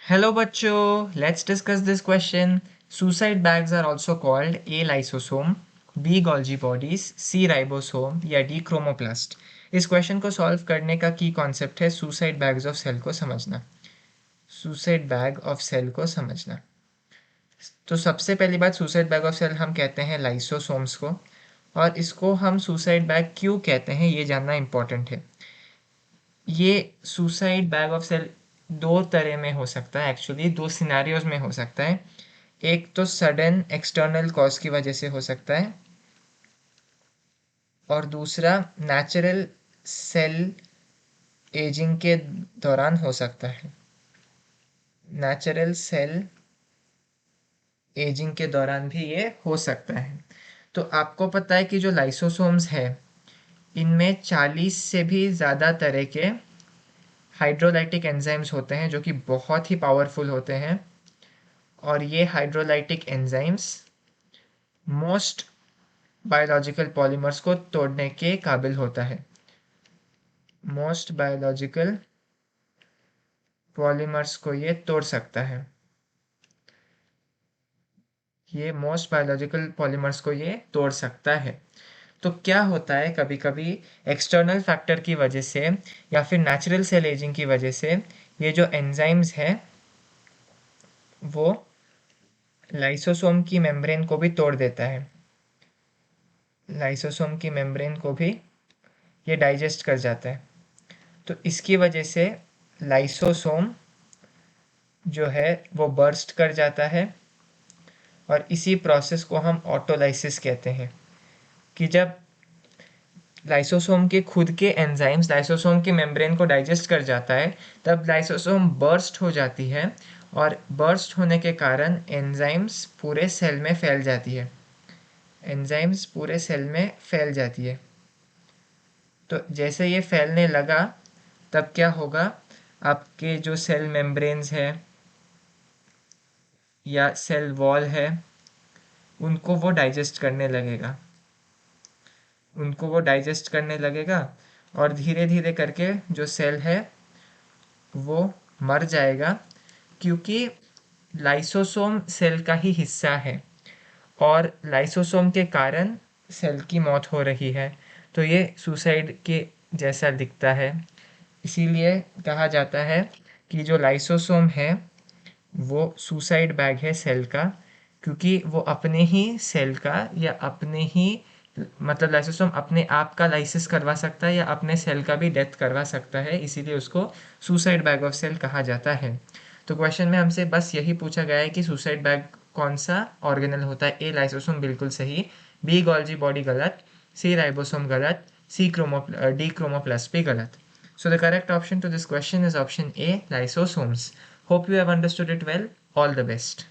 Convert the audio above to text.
Hello बच्चों, let's discuss this question. Suicide bags are also called A lysosome, B Golgi bodies, C ribosome या D chromoplast. इस question को solve करने का की कॉन्सेप्ट है सुसाइड बैग्स ऑफ सेल को समझना. सुसाइड बैग ऑफ सेल को समझना. तो सबसे पहली बात, सुसाइड बैग ऑफ सेल हम कहते हैं लाइसोसोम्स को, और इसको हम सुसाइड बैग क्यों कहते हैं ये जानना इंपॉर्टेंट है. ये सुसाइड बैग ऑफ सेल दो तरह में हो सकता है, एक्चुअली दो सिनेरियोज में हो सकता है. एक तो सडन एक्सटर्नल कॉज की वजह से हो सकता है, और दूसरा नेचुरल सेल एजिंग के दौरान हो सकता है. नेचुरल सेल एजिंग के दौरान भी ये हो सकता है. तो आपको पता है कि जो लाइसोसोम्स है इनमें 40 से भी ज़्यादा तरह के हाइड्रोलाइटिक एंजाइम्स होते हैं जो कि बहुत ही पावरफुल होते हैं, और ये hydrolytic enzymes most biological polymers को तोड़ने के काबिल होता है. मोस्ट बायोलॉजिकल पॉलीमर्स को ये तोड़ सकता है. ये मोस्ट बायोलॉजिकल पॉलीमर्स को ये तोड़ सकता है. तो क्या होता है, कभी कभी एक्सटर्नल फैक्टर की वजह से या फिर नेचुरल सेल एजिंग की वजह से ये जो एंजाइम्स हैं वो लाइसोसोम की मेम्ब्रेन को भी तोड़ देता है. लाइसोसोम की मेम्ब्रेन को भी ये डाइजेस्ट कर जाता है. तो इसकी वजह से लाइसोसोम जो है वो बर्स्ट कर जाता है, और इसी प्रोसेस को हम ऑटोलाइसिस कहते हैं. कि जब लाइसोसोम के खुद के एंजाइम्स लाइसोसोम के मेम्ब्रेन को डाइजेस्ट कर जाता है, तब लाइसोसोम बर्स्ट हो जाती है, और बर्स्ट होने के कारण एंजाइम्स पूरे सेल में फैल जाती है. एंजाइम्स पूरे सेल में फैल जाती है. तो जैसे ये फैलने लगा तब क्या होगा, आपके जो सेल मेम्ब्रेन्स है या सेल वॉल है उनको वो डाइजेस्ट करने लगेगा. और धीरे धीरे करके जो सेल है वो मर जाएगा, क्योंकि लाइसोसोम सेल का ही हिस्सा है और लाइसोसोम के कारण सेल की मौत हो रही है. तो ये सुसाइड के जैसा दिखता है. इसीलिए कहा जाता है कि जो लाइसोसोम है वो सुसाइड बैग है सेल का, क्योंकि वो अपने ही सेल का या अपने ही मतलब लाइसोसोम अपने आप का लाइसिस करवा सकता है या अपने सेल का भी डेथ करवा सकता है, इसीलिए उसको सुसाइड बैग ऑफ सेल कहा जाता है. तो क्वेश्चन में हमसे बस यही पूछा गया है कि सुसाइड बैग कौन सा ऑर्गेनल होता है. ए लाइसोसोम बिल्कुल सही, बी गोल्जी बॉडी गलत, सी राइबोसोम गलत, डी क्रोमोप्लास्ट भी गलत. So the correct option to this question is option A, lysosomes. Hope you have understood it well. All the best.